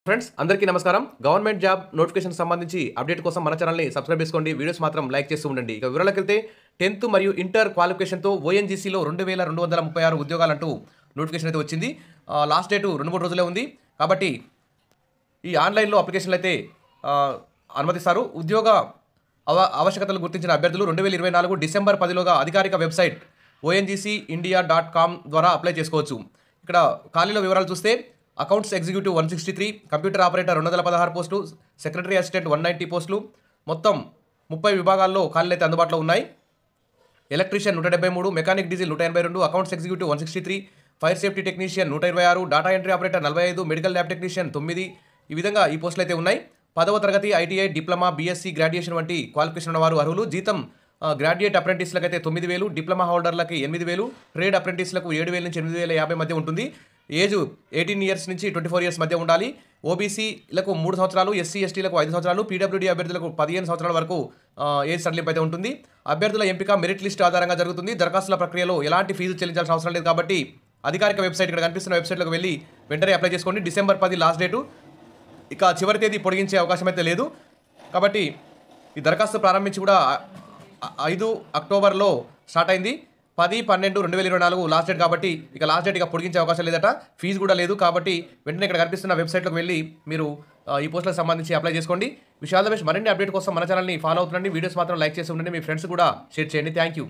Friends అందరికీ నమస్కారం. Government job notification సంబంధించి అప్డేట్ కోసం మన ఛానల్ని సబ్స్క్రైబ్ చేసుకోండి. వీడియోస్ మాత్రం లైక్ చేస్తూ ఉండండి. ఇక వివరాలకు వెళ్తే 10th మరియు ఇంటర్ క్వాలిఫికేషన్తో ఓఎన్జీసీలో 2236 ఉద్యోగాలంటూ నోటిఫికేషన్ అయితే వచ్చింది. లాస్ట్ డేటు 2-3 రోజులే ఉంది. కాబట్టి ఈ ఆన్లైన్లో అప్లికేషన్లు అయితే అనుమతిస్తారు. ఉద్యోగ ఆవశ్యకతలు గుర్తించిన అభ్యర్థులు 2024 డిసెంబర్ 10లోగా అధికారిక వెబ్సైట్ ONGCindia.com ద్వారా అప్లై చేసుకోవచ్చు. ఇక్కడ ఖాళీల వివరాలు చూస్తే అకౌంట్స్ ఎగ్జిక్యూటివ్ 163, కంప్యూటర్ ఆపరేటర్ 216 పోస్టులు, సెక్రటరీ అసిస్టెంట్ 190 పోస్టులు, మొత్తం 30 విభాగాల్లో ఖాళీలు అయితే అందుబాటులో ఉన్నాయి. Electrician 173, mechanic diesel 182, accounts executive 163, fire safety technician 126, data entry operator 45, medical lab technician 9. ఈ విధంగా ఈ పోస్టులు అయితే ఉన్నాయి. 10వ తరగతి ఐటీఐ, డిప్లొమా, బీఎస్సీ, గ్రాడ్యుయేషన్ వంటి క్వాలిఫికేషన్ ఉన్నవారు అర్హులు. జీతం గ్రాడ్యుయేట్ అప్రెంటిస్లకు అయితే 9,000, డిప్లొమా హోల్డర్లకి 8,000, ట్రేడ్ అప్రెంటిస్లకు 7,000 నుంచి 8,050 మధ్య ఉంటుంది. ఏజ్ 18 ఇయర్స్ నుంచి 24 ఇయర్స్ మధ్య ఉండాలి. ఓబీసీలకు 3 సంవత్సరాలు, ఎస్సీ ఎస్టీలకు 5 సంవత్సరాలు, పీడబ్ల్యూడీ అభ్యర్థులకు 15 సంవత్సరాల వరకు ఏజ్ సడలింపు అయితే ఉంటుంది. అభ్యర్థుల ఎంపిక మెరిట్ లిస్ట్ ఆధారంగా జరుగుతుంది. దరఖాస్తుల ప్రక్రియలో ఎలాంటి ఫీజు చెల్లించాల్సిన అవసరం లేదు. కాబట్టి అధికారిక వెబ్సైట్ ఇక్కడ కనిపిస్తున్న వెబ్సైట్లోకి వెళ్ళి వెంటనే అప్లై చేసుకోండి. December 10 last date. ఇక చివరి తేదీ పొడిగించే అవకాశం అయితే లేదు. కాబట్టి ఈ దరఖాస్తు ప్రారంభించి కూడా 5 అక్టోబర్లో స్టార్ట్ అయింది. 10/12/2024 లాస్ట్ డేట్. కాబట్టి ఇక లాస్ట్ డేట్ ఇక పొడిగించే అవకాశం లేదట. ఫీజు కూడా లేదు. కాబట్టి వెంటనే ఇక్కడ కనిపిస్తున్న వెబ్సైట్లోకి వెళ్ళి మీరు ఈ పోస్టులకు సంబంధించి అప్లై చేసుకోండి. విషయాల బెస్ట్ మరిన్ని అప్డేట్ కోసం మన ఛానల్ని ఫాలో అవుతుండండి. వీడియోస్ మాత్రం లైక్ చేసి ఉండండి. మీ ఫ్రెండ్స్ కూడా షేర్ చేయండి. Thank you.